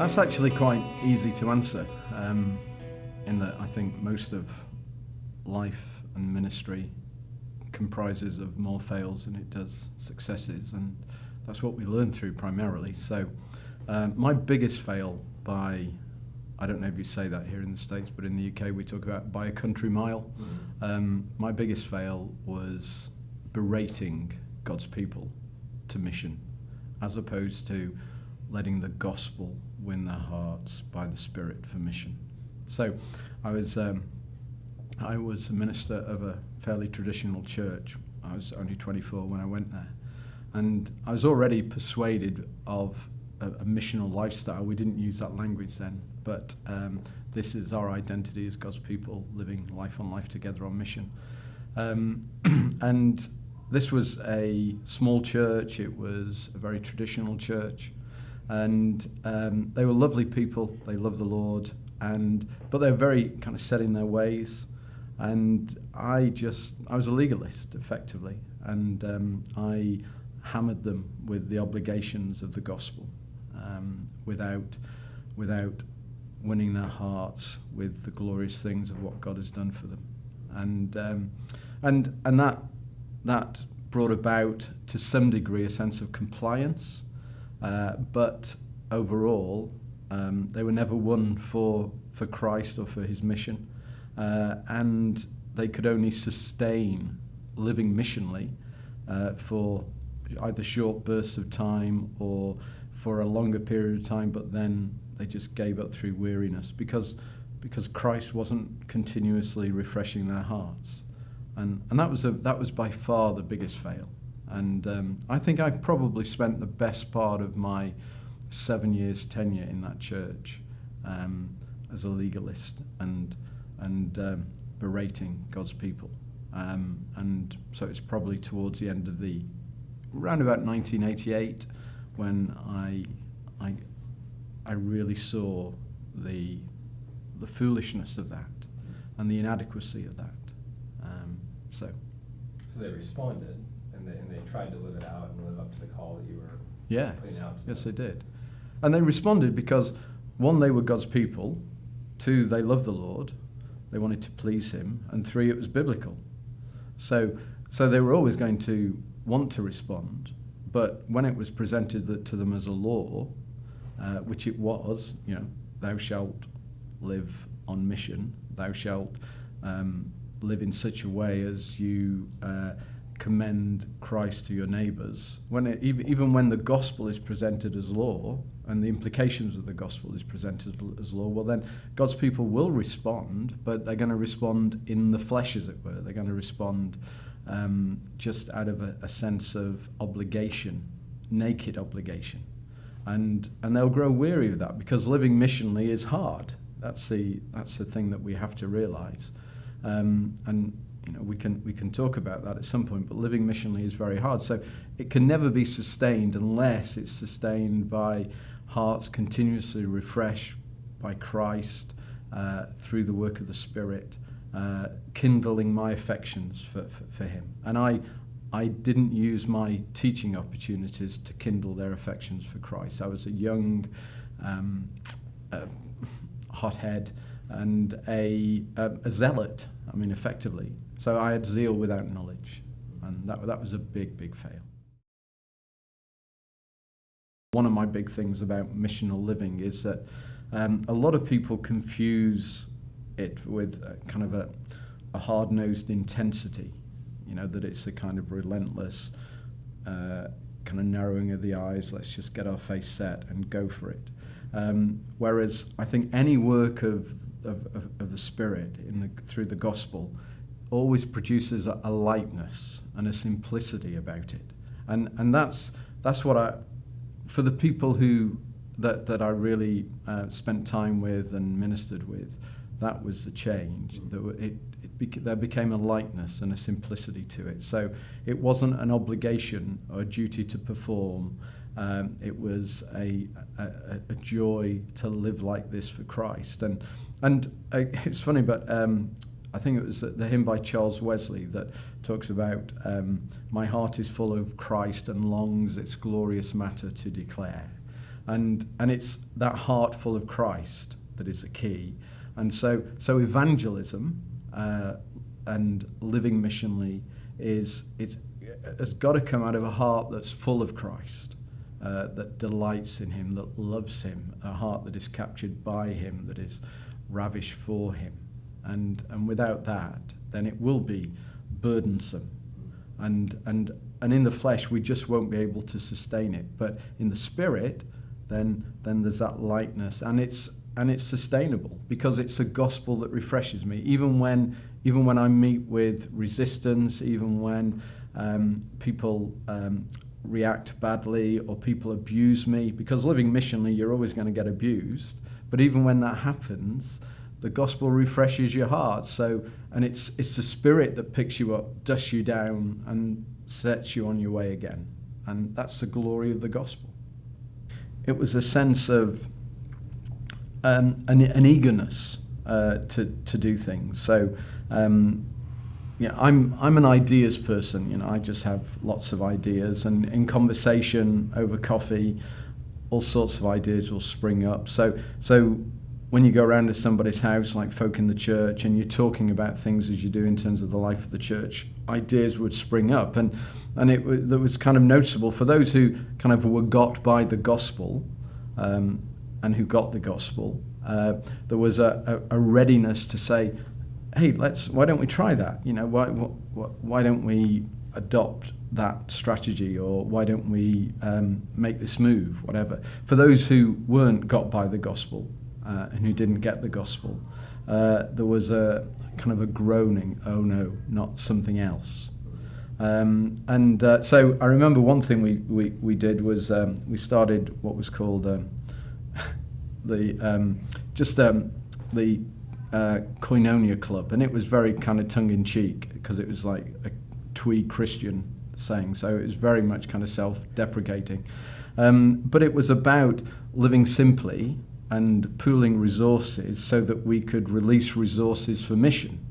That's actually quite easy to answer, in that I think most of life and ministry comprises of more fails than it does successes, and that's what we learn through primarily. So my biggest fail by, I don't know if you say that here in the States, but in the UK we talk about by a country mile. My biggest fail was berating God's people to mission, as opposed to letting the gospel win their hearts by the Spirit for mission. So I was a minister of a fairly traditional church. I was only 24 when I went there, and I was already persuaded of a missional lifestyle. We didn't use that language then, but this is our identity as God's people living life on life together on mission. And this was a small church. It was a very traditional church, and they were lovely people. They loved the Lord, but they were very kind of set in their ways. And I was a legalist, effectively, and I hammered them with the obligations of the gospel, without winning their hearts with the glorious things of what God has done for them, and that brought about to some degree a sense of compliance, but overall they were never won for Christ or for his mission, and they could only sustain living missionally for either short bursts of time or for a longer period of time, but then they just gave up through weariness because Christ wasn't continuously refreshing their hearts. And that was by far the biggest fail. And I think I probably spent the best part of my 7 years tenure in that church as a legalist and berating God's people. And so it's probably towards the end of around about 1988 when I really saw the foolishness of that and the inadequacy of that. So they responded, and they tried to live it out and live up to the call that you were putting out to them. Yes, they did. And they responded because, one, they were God's people, two, they loved the Lord, they wanted to please him, and three, it was biblical. So they were always going to want to respond, but when it was presented to them as a law, which it was, thou shalt live on mission, thou shalt live in such a way as you commend Christ to your neighbours. Even when the gospel is presented as law, and the implications of the gospel is presented as law, well then God's people will respond, but they're going to respond in the flesh, as it were. They're going to respond just out of a sense of obligation, naked obligation. And they'll grow weary of that because living missionally is hard. That's the thing that we have to realise. And we can talk about that at some point, but living missionally is very hard. So it can never be sustained unless it's sustained by hearts continuously refreshed by Christ through the work of the Spirit, kindling my affections for him. And I didn't use my teaching opportunities to kindle their affections for Christ. I was a young hothead and a zealot, effectively. So I had zeal without knowledge, and that was a big fail. One of my big things about missional living is that a lot of people confuse it with kind of a hard-nosed intensity, that it's a kind of relentless kind of narrowing of the eyes, let's just get our face set and go for it. Whereas I think any work of the Spirit through the gospel always produces a lightness and a simplicity about it, and that's what for the people that I really spent time with and ministered with, that was the change. There became a lightness and a simplicity to it. So it wasn't an obligation or a duty to perform. It was a joy to live like this for Christ. And it's funny, but I think it was the hymn by Charles Wesley that talks about my heart is full of Christ and longs its glorious matter to declare. and it's that heart full of Christ that is the key. And so evangelism and living missionally has got to come out of a heart that's full of Christ, that delights in him, that loves him, a heart that is captured by him, that is ravished for him. And without that, then it will be burdensome. And in the flesh, we just won't be able to sustain it. But in the spirit, then there's that lightness, and it's sustainable, because it's a gospel that refreshes me. Even when I meet with resistance, even when people react badly or people abuse me, because living missionally, you're always going to get abused. But even when that happens, the gospel refreshes your heart. And it's the Spirit that picks you up, dusts you down, and sets you on your way again. And that's the glory of the gospel. It was a sense of an eagerness to do things. So, I'm an ideas person. I just have lots of ideas, and in conversation over coffee, all sorts of ideas will spring up. So when you go around to somebody's house, like folk in the church, and you're talking about things as you do in terms of the life of the church, ideas would spring up, and it was kind of noticeable for those who kind of were got by the gospel, and who got the gospel. There was a readiness to say, hey, why don't we try that? Why don't we adopt that strategy, or why don't we make this move, whatever. For those who weren't got by the gospel and who didn't get the gospel, there was a kind of a groaning, oh no, not something else. So I remember one thing we did was we started what was called the Koinonia Club, and it was very kind of tongue-in-cheek, because it was like a twee Christian saying, so it was very much kind of self-deprecating. But it was about living simply and pooling resources so that we could release resources for mission.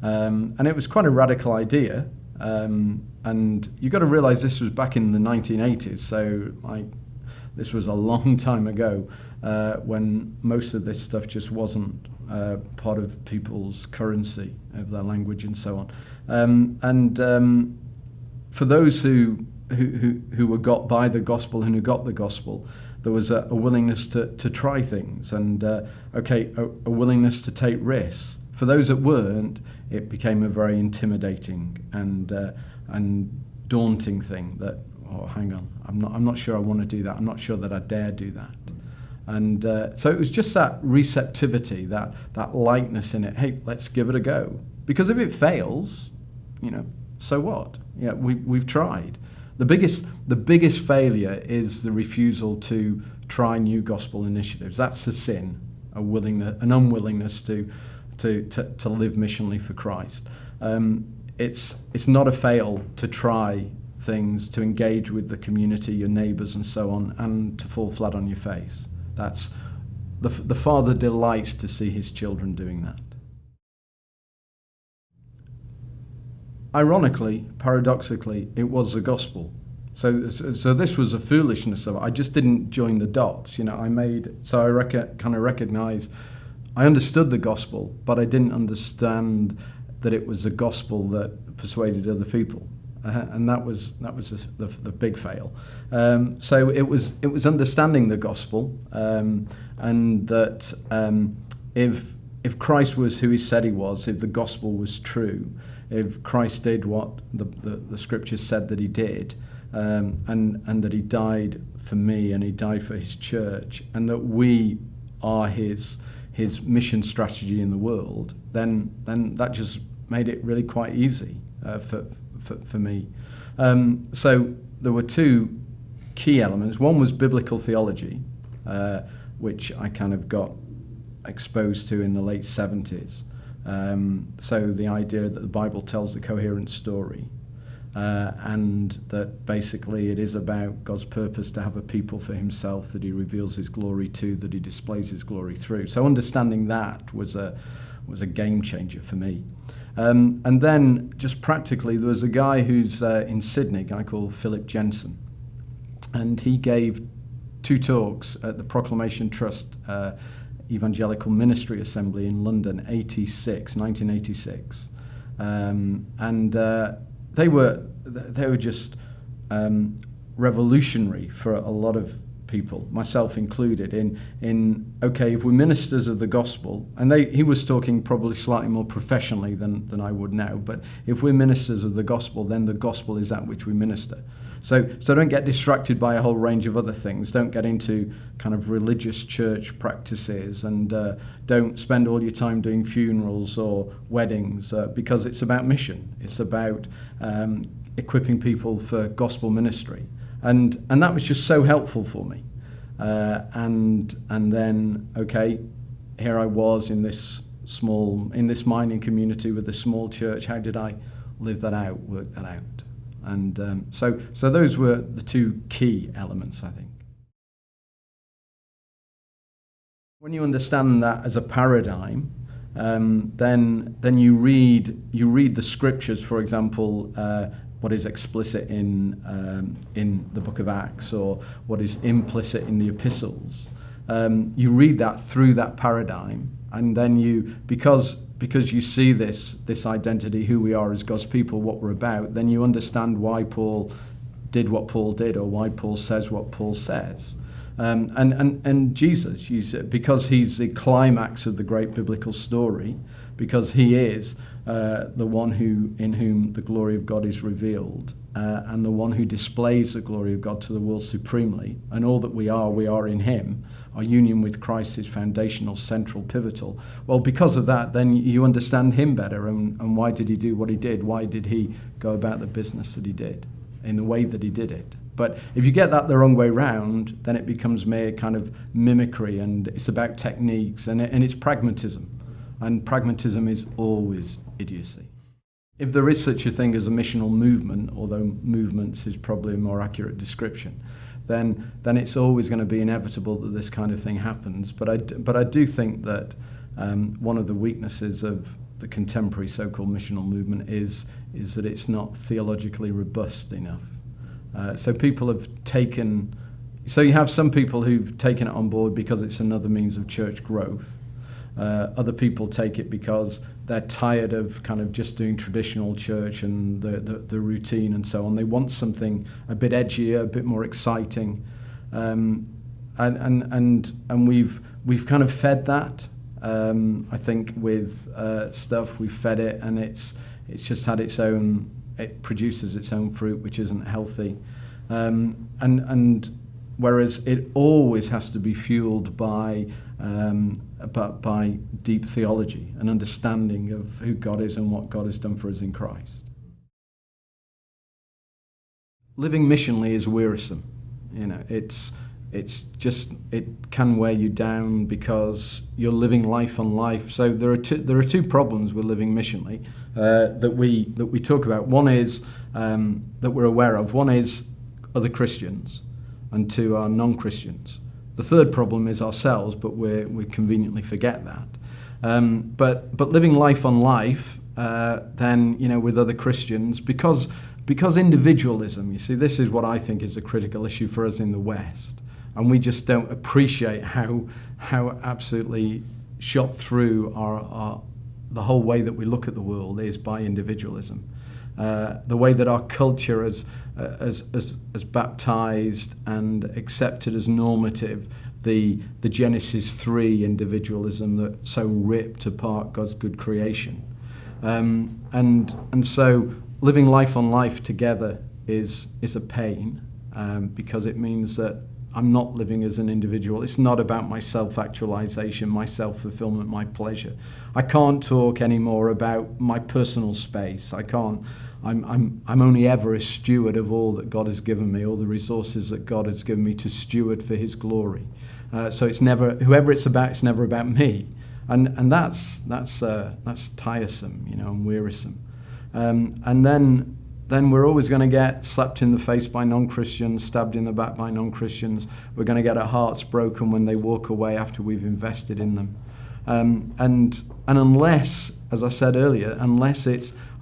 And it was quite a radical idea. And you've got to realize this was back in the 1980s, so this was a long time ago, when most of this stuff just wasn't part of people's currency of their language and so on. For those who were got by the gospel and who got the gospel, there was a willingness to try things, and a willingness to take risks. For those that weren't, it became a very intimidating and daunting thing. That, oh, hang on, I'm not sure I want to do that. I'm not sure that I dare do that. And so it was just that receptivity, that lightness in it. Hey, let's give it a go. Because if it fails, so what? Yeah, we've tried. The biggest failure is the refusal to try new gospel initiatives. That's a sin, an unwillingness to live missionally for Christ. It's not a fail to try things, to engage with the community, your neighbours and so on, and to fall flat on your face. That's the Father delights to see his children doing that. Ironically, paradoxically, it was the gospel. So this was a foolishness of it. I just didn't join the dots. I recognize, I understood the gospel, but I didn't understand that it was the gospel that persuaded other people. And that was the big fail. So it was understanding the gospel, and that if Christ was who he said he was, if the gospel was true, if Christ did what the scriptures said that he did, and that he died for me and he died for his church, and that we are his mission strategy in the world, then that just made it really quite easy for me. So there were two key elements. One was biblical theology, which I kind of got exposed to in the late 70s. So the idea that the Bible tells a coherent story, and that basically it is about God's purpose to have a people for himself that he reveals his glory to, that he displays his glory through. So understanding that was a game changer for me. And then just practically, there was a guy who's in Sydney, a guy called Philip Jensen, and he gave two talks at the Proclamation Trust Evangelical Ministry Assembly in London, 1986. They were just revolutionary for a lot of people, myself included, in okay, if we're ministers of the gospel, and he was talking probably slightly more professionally than I would now, but if we're ministers of the gospel, then the gospel is that which we minister. So don't get distracted by a whole range of other things. Don't get into kind of religious church practices, and don't spend all your time doing funerals or weddings, because it's about mission. It's about equipping people for gospel ministry. And that was just so helpful for me. And then, okay, here I was in this mining community with a small church. How did I live that out, work that out? And so those were the two key elements, I think. When you understand that as a paradigm, then you read the scriptures, for example, what is explicit in the book of Acts, or what is implicit in the epistles. You read that through that paradigm, and then because you see this identity, who we are as God's people, what we're about, then you understand why Paul did what Paul did, or why Paul says what Paul says. And Jesus, because he's the climax of the great biblical story, because he is the one in whom the glory of God is revealed, and the one who displays the glory of God to the world supremely, and all that we are in him. Our union with Christ is foundational, central, pivotal. Well, because of that, then you understand him better, and why did he do what he did? Why did he go about the business that he did in the way that he did it? But if you get that the wrong way round, then it becomes mere kind of mimicry, and it's about techniques, and it's pragmatism. And pragmatism is always idiocy. If there is such a thing as a missional movement, although movements is probably a more accurate description, then it's always going to be inevitable that this kind of thing happens. But I do think that one of the weaknesses of the contemporary so-called missional movement is that it's not theologically robust enough. So you have some people who've taken it on board because it's another means of church growth. Other people take it because they're tired of kind of just doing traditional church and the routine and so on. They want something a bit edgier, a bit more exciting, and we've kind of fed that. I think with stuff we've fed it, and it's just had its own. It produces its own fruit, which isn't healthy, and whereas it always has to be fueled by deep theology, an understanding of who God is and what God has done for us in Christ. Living missionally is wearisome. It's just, it can wear you down because you're living life on life. So there are two problems with living missionally that we talk about. One is that we're aware of. One is other Christians, and two are non-Christians. The third problem is ourselves, but we conveniently forget that. But living life on life, then with other Christians, because individualism. You see, this is what I think is a critical issue for us in the West, and we just don't appreciate how absolutely shot through the whole way that we look at the world is by individualism. The way that our culture has baptized and accepted as normative the Genesis 3 individualism that so ripped apart God's good creation, and so living life on life together is a pain, because it means that I'm not living as an individual. It's not about my self-actualization, my self-fulfillment, my pleasure. I can't talk anymore about my personal space. I can't. I'm only ever a steward of all that God has given me, all the resources that God has given me to steward for His glory. So it's never, whoever it's never about me, and that's tiresome, and wearisome. And then we're always going to get slapped in the face by non-Christians, stabbed in the back by non-Christians. We're going to get our hearts broken when they walk away after we've invested in them. And unless, as I said earlier, unless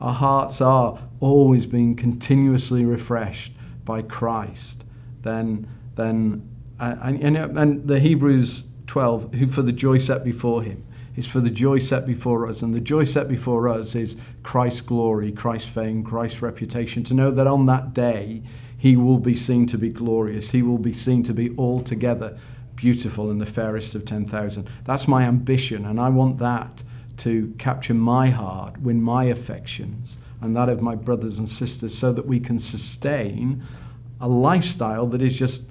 our hearts are always being continuously refreshed by Christ, then and the Hebrews 12, who for the joy set before him, is for the joy set before us. And the joy set before us is Christ's glory, Christ's fame, Christ's reputation, to know that on that day he will be seen to be glorious. He will be seen to be altogether beautiful and the fairest of 10,000. That's my ambition, and I want that to capture my heart, win my affections, and that of my brothers and sisters, so that we can sustain a lifestyle that is just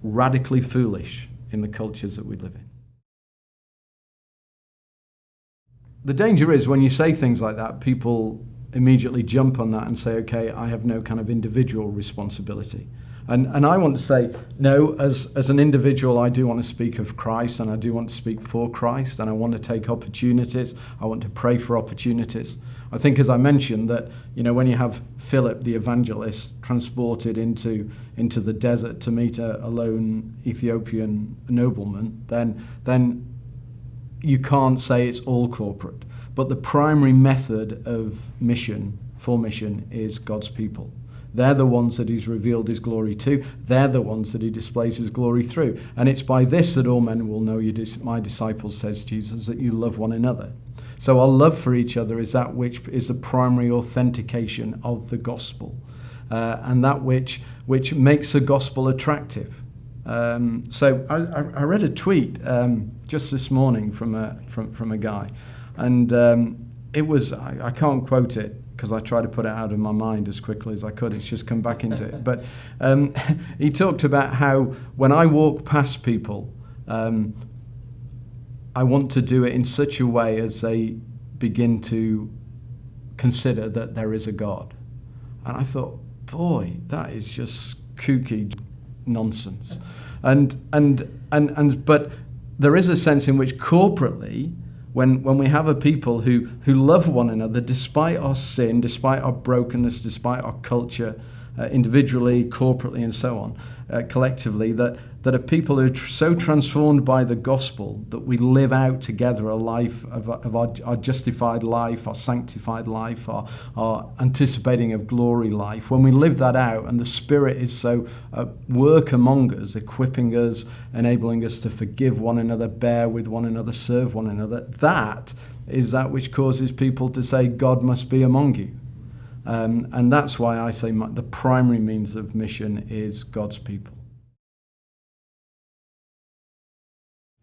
radically foolish in the cultures that we live in. The danger is when you say things like that, people immediately jump on that and say, okay, I have no kind of individual responsibility. And I want to say, no, as an individual, I do want to speak of Christ, and I do want to speak for Christ, and I want to take opportunities. I want to pray for opportunities. I think, as I mentioned, that, you know, when you have Philip the evangelist transported into the desert to meet a lone Ethiopian nobleman, then you can't say it's all corporate. But the primary method of mission, for mission, is God's people. They're the ones that he's revealed his glory to. They're the ones that he displays his glory through. And it's by this that all men will know you, my disciples, says Jesus, that you love one another. So our love for each other is that which is the primary authentication of the gospel, and that which makes the gospel attractive. So I read a tweet just this morning from a guy, and it was, I can't quote it because I tried to put it out of my mind as quickly as I could. It's just come back into it. But he talked about how when I walk past people, I want to do it in such a way as they begin to consider that there is a God. And I thought, boy, that is just kooky nonsense. But there is a sense in which corporately, when we have a people who love one another despite our sin, despite our brokenness, despite our culture, individually, corporately, and so on, collectively, that are people who are so transformed by the gospel that we live out together a life of our justified life, our sanctified life, our anticipating of glory life. When we live that out and the Spirit is so work among us, equipping us, enabling us to forgive one another, bear with one another, serve one another, that is that which causes people to say, God must be among you. And that's why I say the primary means of mission is God's people.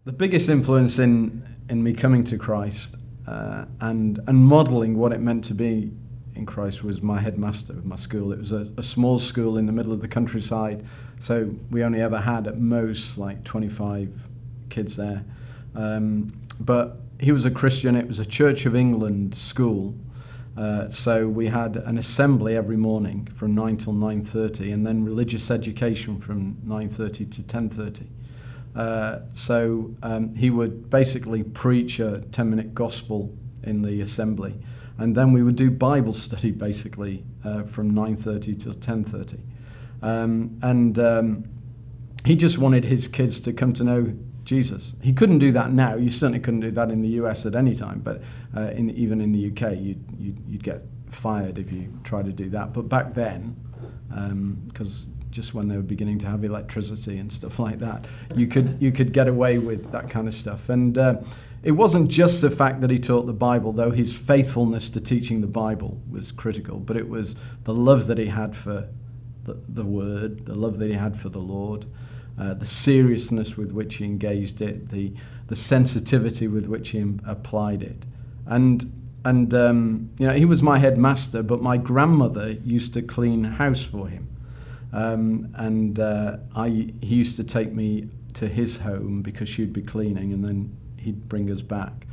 The biggest influence in me coming to Christ and modelling what it meant to be in Christ was my headmaster of my school. It was a small school in the middle of the countryside, so we only ever had at most like 25 kids there. But he was a Christian. It was a Church of England school. So we had an assembly every morning from 9 till 9:30, and then religious education from 9:30 to 10:30. So he would basically preach a 10-minute gospel in the assembly, and then we would do Bible study basically from 9:30 till 10:30. He just wanted his kids to come to know Jesus. He couldn't do that now. You certainly couldn't do that in the US at any time, but even in the UK, you'd get fired if you tried to do that. But back then, because just when they were beginning to have electricity and stuff like that, you could get away with that kind of stuff. And it wasn't just the fact that he taught the Bible, though his faithfulness to teaching the Bible was critical, but it was the love that he had for the Word, the love that he had for the Lord, the seriousness with which he engaged it, the sensitivity with which he applied it. And you know, he was my headmaster, but my grandmother used to clean house for him. He used to take me to his home because she'd be cleaning, and then he'd bring us back.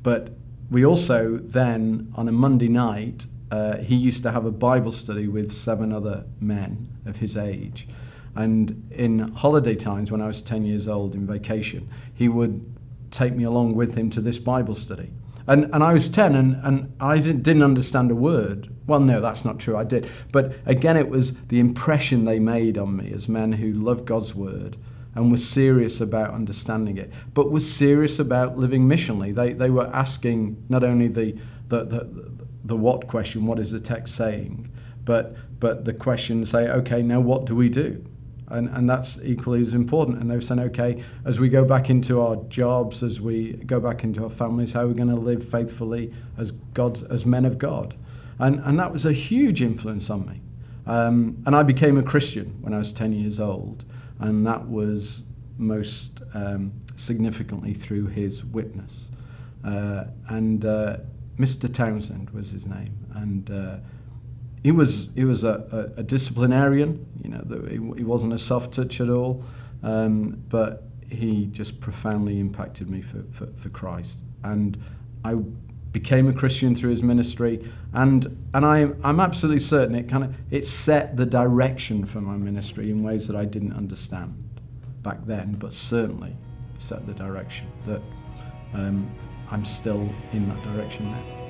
But we also then, on a Monday night, he used to have a Bible study with 7 other men of his age. And in holiday times, when I was 10 years old in vacation, he would take me along with him to this Bible study. And I was 10 and I didn't understand a word. Well, no, that's not true, I did. But again, it was the impression they made on me as men who loved God's word and were serious about understanding it, but were serious about living missionally. They were asking not only the what question, what is the text saying, but the question, say, okay, now what do we do? And that's equally as important. And they were saying, okay, as we go back into our jobs, as we go back into our families, how are we going to live faithfully as men of God? And that was a huge influence on me. And I became a Christian when I was 10 years old, and that was most significantly through his witness. Mr. Townsend was his name, and he was a disciplinarian. You know, he wasn't a soft touch at all, but he just profoundly impacted me for Christ. And I became a Christian through his ministry, and I'm absolutely certain it set the direction for my ministry in ways that I didn't understand back then, but certainly set the direction that I'm still in that direction now.